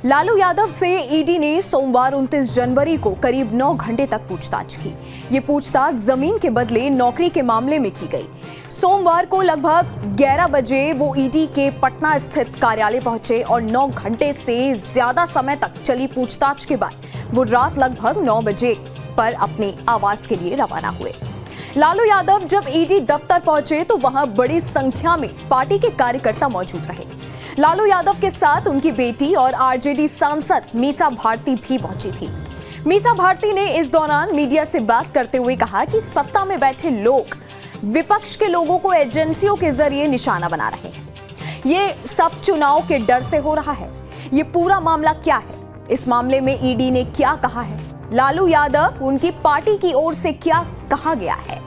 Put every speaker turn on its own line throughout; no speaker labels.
लालू यादव से ईडी ने सोमवार 29 जनवरी को करीब 9 घंटे तक पूछताछ की। ये पूछताछ जमीन के बदले नौकरी के मामले में की गई। सोमवार को लगभग 11 बजे वो ईडी के पटना स्थित कार्यालय पहुंचे और 9 घंटे से ज्यादा समय तक चली पूछताछ के बाद वो रात लगभग 9 बजे पर अपने आवास के लिए रवाना हुए। लालू यादव जब ईडी दफ्तर पहुंचे तो वहां बड़ी संख्या में पार्टी के कार्यकर्ता मौजूद रहे। लालू यादव के साथ उनकी बेटी और आरजेडी सांसद मीसा भारती भी पहुंची थी। मीसा भारती ने इस दौरान मीडिया से बात करते हुए कहा कि सत्ता में बैठे लोग विपक्ष के लोगों को एजेंसियों के जरिए निशाना बना रहे हैं। ये सब चुनाव के डर से हो रहा है। ये पूरा मामला क्या है? इस मामले में ईडी ने क्या कहा है? लालू यादव उनकी पार्टी की ओर से क्या कहा गया है?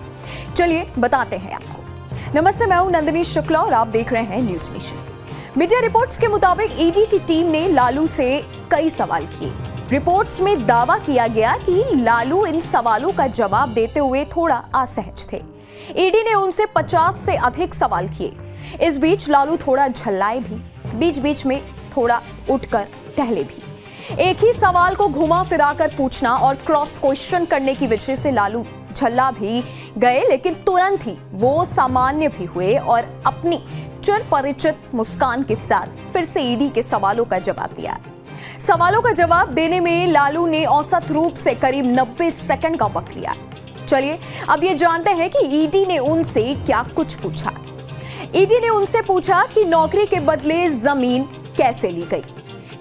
चलिए बताते हैं आपको। नमस्ते, मैं हूं नंदिनी शुक्ला और आप देख रहे हैं न्यूज नेशन। मीडिया रिपोर्ट्स के मुताबिक ईडी की टीम ने लालू से कई सवाल किए। रिपोर्ट्स में दावा किया गया कि लालू इन सवालों का जवाब देते हुए थोड़ा असहज थे। ईडी ने उनसे 50 से अधिक सवाल किए। इस बीच लालू थोड़ा झल्लाए भी, बीच बीच में थोड़ा उठकर टहले भी। एक ही सवाल को घुमा फिराकर पूछना और क्रॉस क्वेश्चन करने की वजह से लालू झल्ला भी गए, लेकिन तुरंत ही वो सामान्य भी हुए और अपनी चिर परिचित मुस्कान के साथ फिर से ईडी के सवालों का जवाब दिया। सवालों का जवाब देने में लालू ने औसत रूप से करीब 90 सेकंड का वक्त लिया। चलिए अब ये जानते हैं कि ईडी ने उनसे क्या कुछ पूछा। ईडी ने उनसे पूछा कि नौकरी के बदले जमीन कैसे ली गई।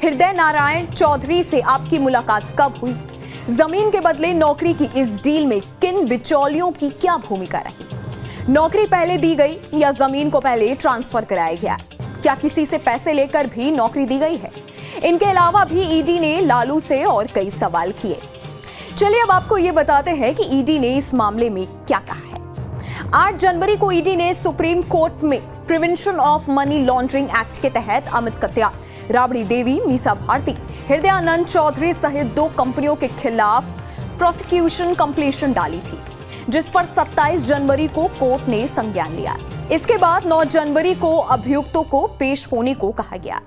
हृदय नारायण चौधरी से आपकी मुलाकात कब हुई? जमीन के बदले नौकरी की इस डील में किन बिचौलियों की क्या भूमिका रही? नौकरी पहले दी गई या जमीन को पहले ट्रांसफर कराया गया? क्या किसी से पैसे लेकर भी नौकरी दी गई है? इनके अलावा भी ईडी ने लालू से और कई सवाल किए। चलिए अब आपको ये बताते हैं कि ईडी ने इस मामले में क्या कहा है। 8 जनवरी को ईडी ने सुप्रीम कोर्ट में prevention of money laundering act के तहत अमित कत्याल, राबड़ी देवी, मीसा भारती, हृदयानंद चौधरी सहित 2 कंपनियों के खिलाफ प्रोसिक्यूशन कंप्लेंट डाली थी, जिस पर 27 जनवरी को कोर्ट ने संज्ञान लिया। इसके बाद 9 जनवरी को अभियुक्तों को पेश होने को कहा गया।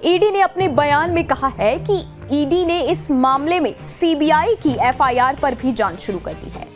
ईडी ने अपने बयान में कहा है कि ईडी ने इस मामले में सीबीआई की एफआईआर पर भी जांच शुरू कर दी है।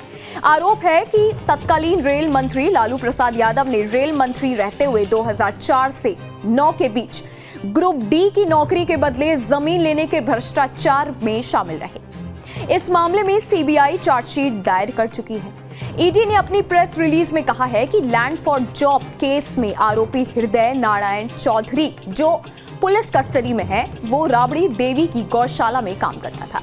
आरोप है कि तत्कालीन रेल मंत्री लालू प्रसाद यादव ने रेल मंत्री रहते हुए 2004 से 9 के बीच ग्रुप डी की नौकरी के बदले जमीन लेने के भ्रष्टाचार में शामिल रहे। इस मामले में सीबीआई चार्जशीट दायर कर चुकी है। ईडी ने अपनी प्रेस रिलीज में कहा है कि लैंड फॉर जॉब केस में आरोपी हृदय नारायण चौधरी, जो पुलिस कस्टडी में है, वो राबड़ी देवी की गौशाला में काम करता था।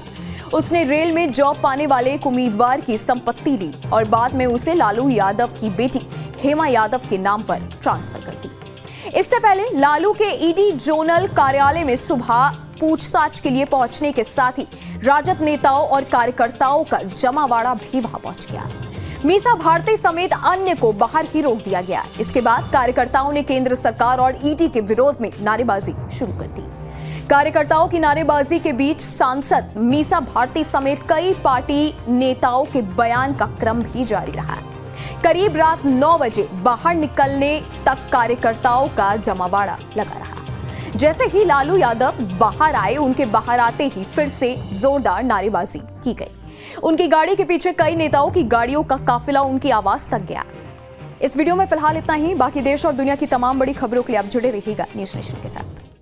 उसने रेल में जॉब पाने वाले एक उम्मीदवार की संपत्ति ली और बाद में उसे लालू यादव की बेटी हेमा यादव के नाम पर ट्रांसफर कर दी। इससे पहले लालू के ईडी जोनल कार्यालय में सुबह पूछताछ के लिए पहुंचने के साथ ही राजद नेताओं और कार्यकर्ताओं का जमावाड़ा भी वहां पहुंच गया। मीसा भारती समेत अन्य को बाहर ही रोक दिया गया। इसके बाद कार्यकर्ताओं ने केंद्र सरकार और ईडी के विरोध में नारेबाजी शुरू कर दी। कार्यकर्ताओं की नारेबाजी के बीच सांसद मीसा भारती समेत कई पार्टी नेताओं के बयान का क्रम भी जारी रहा। करीब रात 9 बजे बाहर निकलने तक कार्यकर्ताओं का जमावाड़ा लगा रहा। जैसे ही लालू यादव बाहर आए, उनके बाहर आते ही फिर से जोरदार नारेबाजी की गई। उनकी गाड़ी के पीछे कई नेताओं की गाड़ियों का काफिला उनकी आवाज तक गया। इस वीडियो में फिलहाल इतना ही। बाकी देश और दुनिया की तमाम बड़ी खबरों के लिए आप जुड़े रहिएगा न्यूज नेशन के साथ।